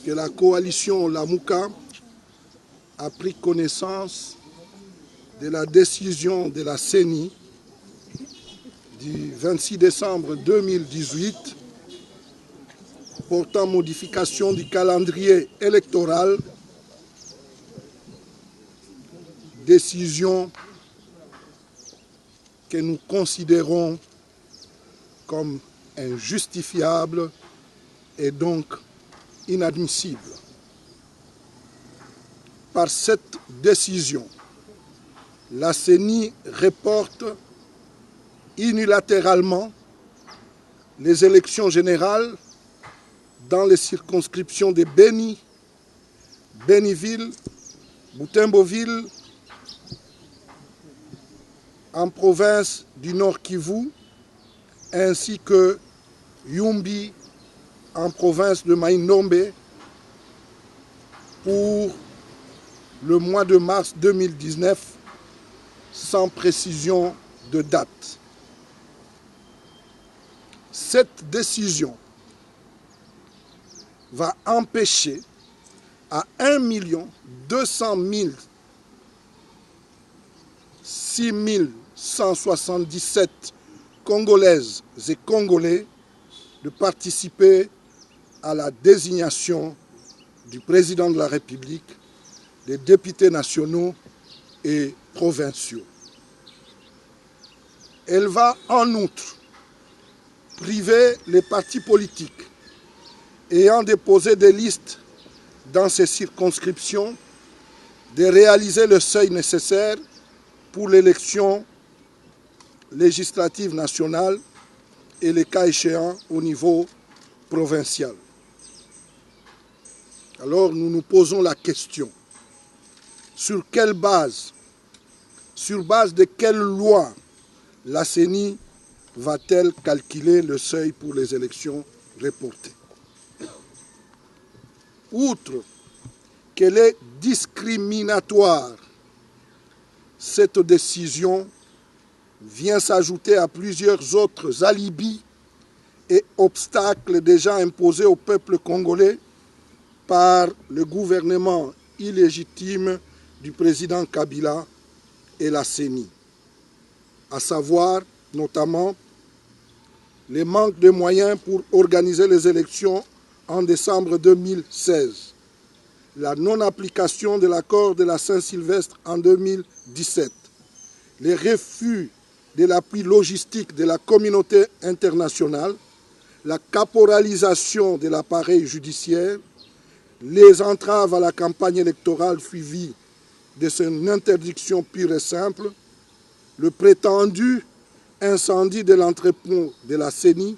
Que la coalition Lamouka a pris connaissance de la décision de la CENI du 26 décembre 2018 portant modification du calendrier électoral, décision que nous considérons comme injustifiable et donc inadmissible. Par cette décision, la CENI reporte unilatéralement les élections générales dans les circonscriptions de Beni, Béniville, Boutembo-Ville, en province du Nord Kivu, ainsi que Yumbi, en province de Mai-Ndombe, pour le mois de mars 2019, sans précision de date. Cette décision va empêcher à 1 200 6 177 Congolaises et Congolais de participer à la désignation du président de la République, des députés nationaux et provinciaux. Elle va en outre priver les partis politiques ayant déposé des listes dans ces circonscriptions de réaliser le seuil nécessaire pour l'élection législative nationale et les cas échéants au niveau provincial. Alors nous nous posons la question, sur quelle base, sur base de quelle loi la CENI va-t-elle calculer le seuil pour les élections reportées? Outre qu'elle est discriminatoire, cette décision vient s'ajouter à plusieurs autres alibis et obstacles déjà imposés au peuple congolais par le gouvernement illégitime du président Kabila et la CENI, à savoir notamment les manques de moyens pour organiser les élections en décembre 2016, la non-application de l'accord de la Saint-Sylvestre en 2017, les refus de l'appui logistique de la communauté internationale, la caporalisation de l'appareil judiciaire, les entraves à la campagne électorale suivies de son interdiction pure et simple, le prétendu incendie de l'entrepôt de la CENI,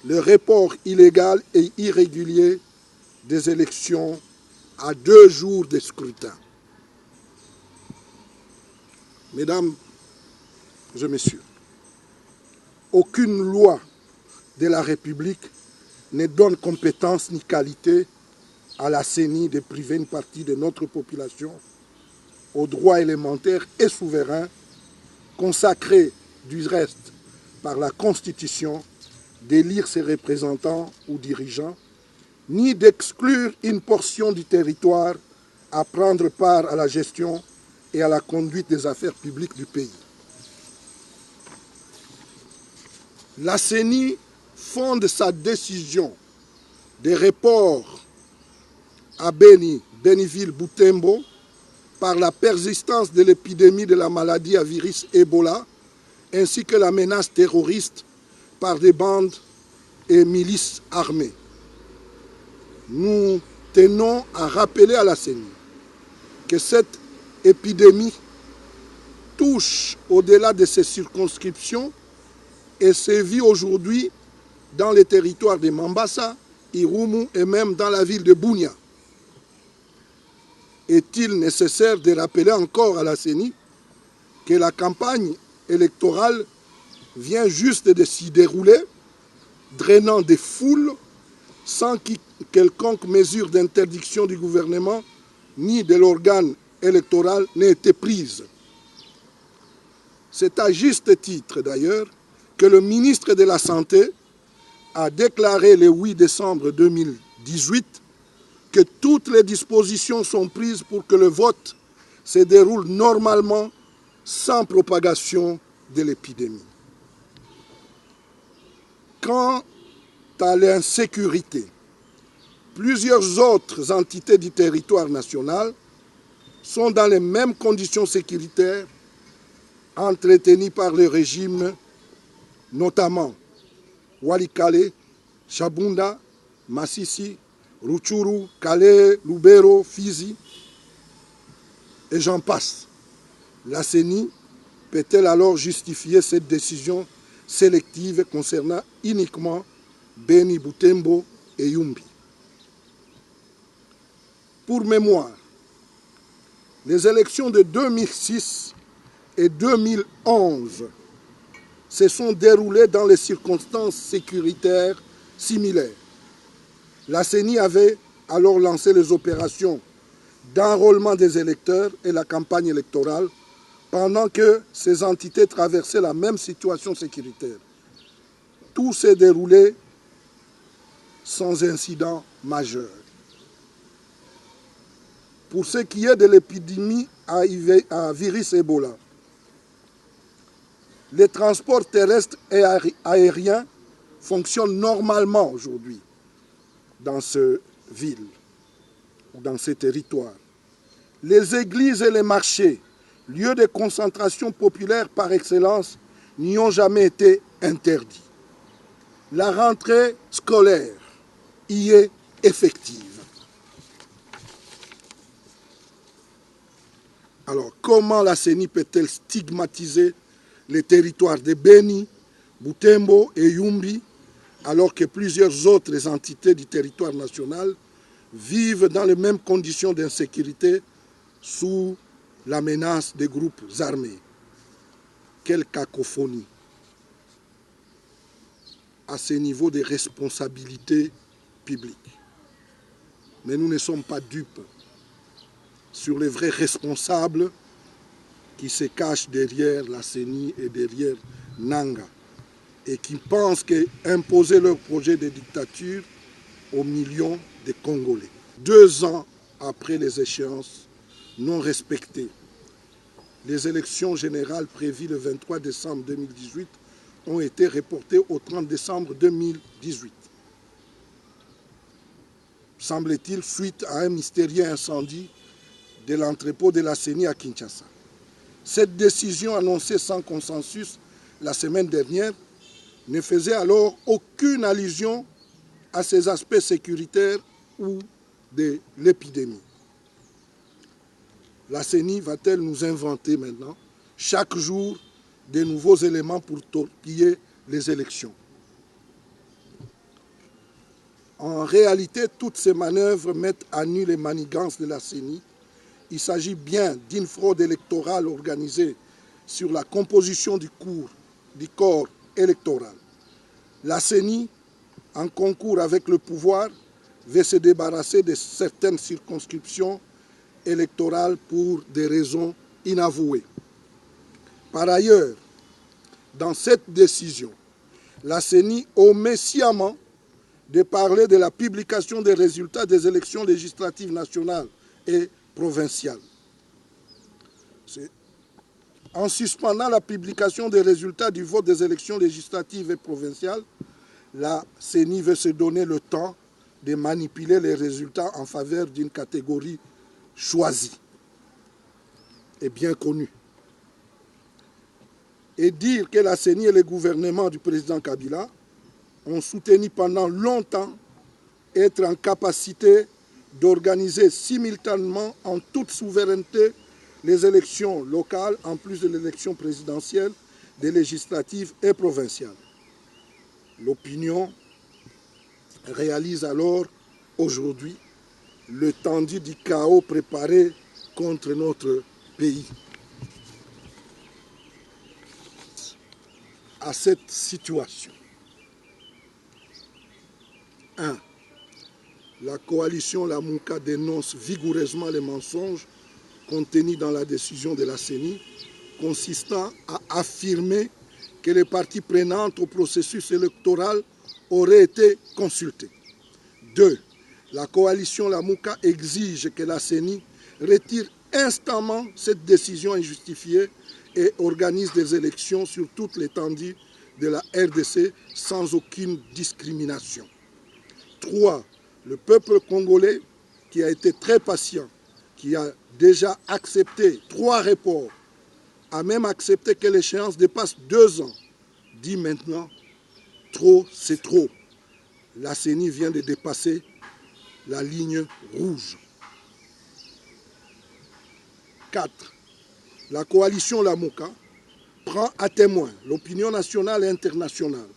le report illégal et irrégulier des élections à 2 jours de scrutin. Mesdames et messieurs, aucune loi de la République ne donne compétence ni qualité à la CENI de priver une partie de notre population aux droits élémentaires et souverains consacrés du reste par la Constitution d'élire ses représentants ou dirigeants, ni d'exclure une portion du territoire à prendre part à la gestion et à la conduite des affaires publiques du pays. La CENI fonde sa décision de report à Béniville, Boutembo, par la persistance de l'épidémie de la maladie à virus Ebola, ainsi que la menace terroriste par des bandes et milices armées. Nous tenons à rappeler à la CENI que cette épidémie touche au-delà de ces circonscriptions et sévit aujourd'hui dans les territoires de Mambasa, Irumu et même dans la ville de Bunia. Est-il nécessaire de rappeler encore à la CENI que la campagne électorale vient juste de s'y dérouler, drainant des foules sans que quelconque mesure d'interdiction du gouvernement ni de l'organe électoral n'ait été prise. C'est à juste titre d'ailleurs que le ministre de la Santé a déclaré le 8 décembre 2018 que toutes les dispositions sont prises pour que le vote se déroule normalement sans propagation de l'épidémie. Quant à l'insécurité, plusieurs autres entités du territoire national sont dans les mêmes conditions sécuritaires entretenues par le régime, notamment Walikale, Chabunda, Massissi, Rutshuru, Kale, Lubero, Fizi, et j'en passe. La CENI peut-elle alors justifier cette décision sélective concernant uniquement Beni, Butembo et Yumbi? Pour mémoire, les élections de 2006 et 2011 se sont déroulées dans les circonstances sécuritaires similaires. La CENI avait alors lancé les opérations d'enrôlement des électeurs et la campagne électorale pendant que ces entités traversaient la même situation sécuritaire. Tout s'est déroulé sans incident majeur. Pour ce qui est de l'épidémie à virus Ebola, les transports terrestres et aériens fonctionnent normalement aujourd'hui dans ces villes ou dans ces territoires. Les églises et les marchés, lieux de concentration populaire par excellence, n'y ont jamais été interdits. La rentrée scolaire y est effective. Alors, comment la CENI peut-elle stigmatiser les territoires de Beni, Butembo et Yumbi, alors que plusieurs autres entités du territoire national vivent dans les mêmes conditions d'insécurité sous la menace des groupes armés? Quelle cacophonie! À ce niveau de responsabilité publique. Mais nous ne sommes pas dupes sur les vrais responsables qui se cachent derrière la CENI et derrière Nanga et qui pensent qu'imposer leur projet de dictature aux millions de Congolais. 2 ans après les échéances non respectées, les élections générales prévues le 23 décembre 2018 ont été reportées au 30 décembre 2018. Semble-t-il, suite à un mystérieux incendie de l'entrepôt de la CENI à Kinshasa. Cette décision annoncée sans consensus la semaine dernière ne faisait alors aucune allusion à ces aspects sécuritaires ou de l'épidémie. La CENI va-t-elle nous inventer maintenant, chaque jour, de nouveaux éléments pour torpiller les élections? En réalité, toutes ces manœuvres mettent à nu les manigances de la CENI. Il s'agit bien d'une fraude électorale organisée sur la composition du corps électoral. La CENI, en concours avec le pouvoir, veut se débarrasser de certaines circonscriptions électorales pour des raisons inavouées. Par ailleurs, dans cette décision, la CENI omet sciemment de parler de la publication des résultats des élections législatives nationales et provinciales. En suspendant la publication des résultats du vote des élections législatives et provinciales, la CENI veut se donner le temps de manipuler les résultats en faveur d'une catégorie choisie et bien connue. Et dire que la CENI et le gouvernement du président Kabila ont soutenu pendant longtemps être en capacité d'organiser simultanément en toute souveraineté les élections locales, en plus de l'élection présidentielle, des législatives et provinciales. L'opinion réalise alors aujourd'hui le tendu du chaos préparé contre notre pays. À cette situation, 1. La coalition Lamuka dénonce vigoureusement les mensonges contenus dans la décision de la CENI, consistant à affirmer que les parties prenantes au processus électoral auraient été consultées. 2. La coalition Lamuka exige que la CENI retire instamment cette décision injustifiée et organise des élections sur toute l'étendue de la RDC sans aucune discrimination. 3. Le peuple congolais, qui a été très patient, qui a déjà accepté 3 reports, a même accepté que l'échéance dépasse 2 ans, dit maintenant, trop c'est trop. La CENI vient de dépasser la ligne rouge. 4. La coalition Lamuka prend à témoin l'opinion nationale et internationale,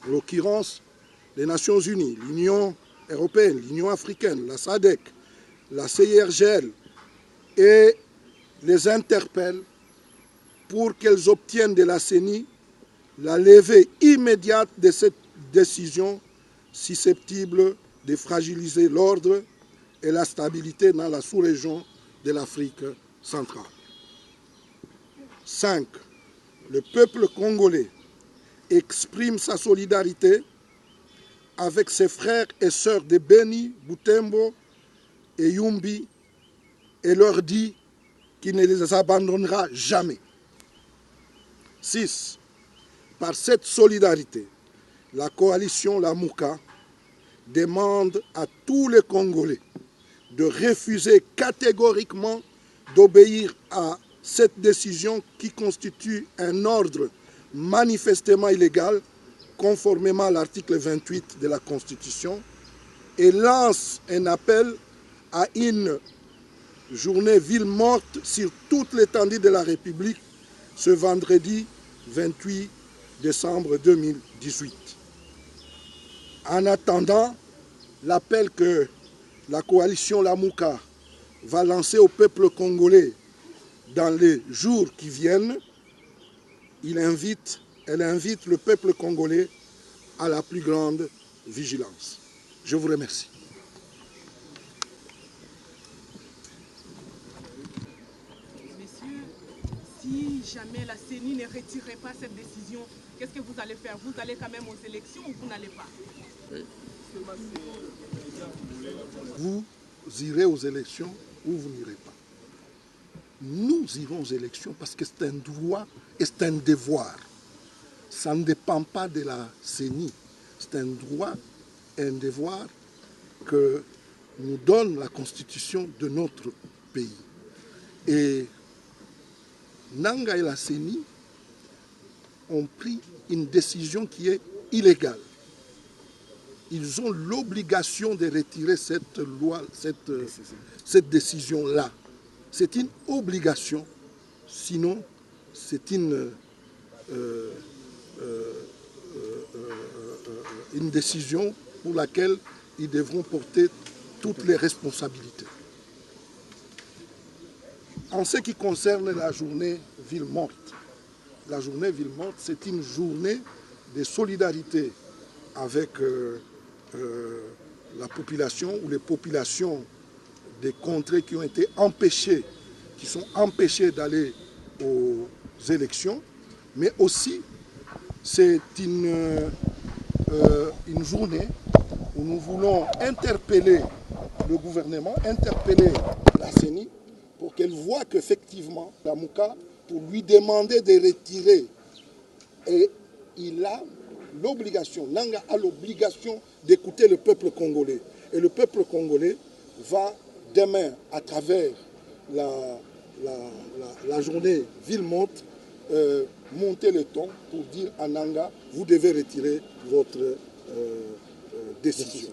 en l'occurrence les Nations Unies, l'Union européenne, l'Union africaine, la SADC, la CIRGL, et les interpelle pour qu'elles obtiennent de la CENI la levée immédiate de cette décision susceptible de fragiliser l'ordre et la stabilité dans la sous-région de l'Afrique centrale. 5. Le peuple congolais exprime sa solidarité avec ses frères et sœurs de Beni, Butembo et Yumbi et leur dit qu'il ne les abandonnera jamais. 6. Par cette solidarité, la coalition Lamuka demande à tous les Congolais de refuser catégoriquement d'obéir à cette décision qui constitue un ordre manifestement illégal conformément à l'article 28 de la Constitution et lance un appel à une journée ville morte sur toute l'étendue de la République ce vendredi 28 décembre 2018. En attendant, l'appel que la coalition Lamuka va lancer au peuple congolais dans les jours qui viennent, elle invite le peuple congolais à la plus grande vigilance. Je vous remercie. Messieurs, si jamais la CENI ne retirait pas cette décision, qu'est-ce que vous allez faire? Vous allez quand même aux élections ou vous n'allez pas? Oui. Vous irez aux élections ou vous n'irez pas. Nous irons aux élections parce que c'est un droit et c'est un devoir. Ça ne dépend pas de la CENI. C'est un droit et un devoir que nous donne la constitution de notre pays. Et Nanga et la CENI ont pris une décision qui est illégale. Ils ont l'obligation de retirer cette loi, cette décision-là. C'est une obligation, sinon c'est une décision pour laquelle ils devront porter toutes les responsabilités. En ce qui concerne la journée ville morte, c'est une journée de solidarité avec la population ou les populations des contrées qui ont été empêchées, qui sont empêchées d'aller aux élections, mais aussi c'est une journée où nous voulons interpeller le gouvernement, interpeller la CENI pour qu'elle voie qu'effectivement Lamuka, pour lui demander de retirer, et il a l'obligation, Nanga a l'obligation d'écouter le peuple congolais. Et le peuple congolais va demain, à travers la journée ville morte, monter le ton pour dire à Nanga, vous devez retirer votre décision.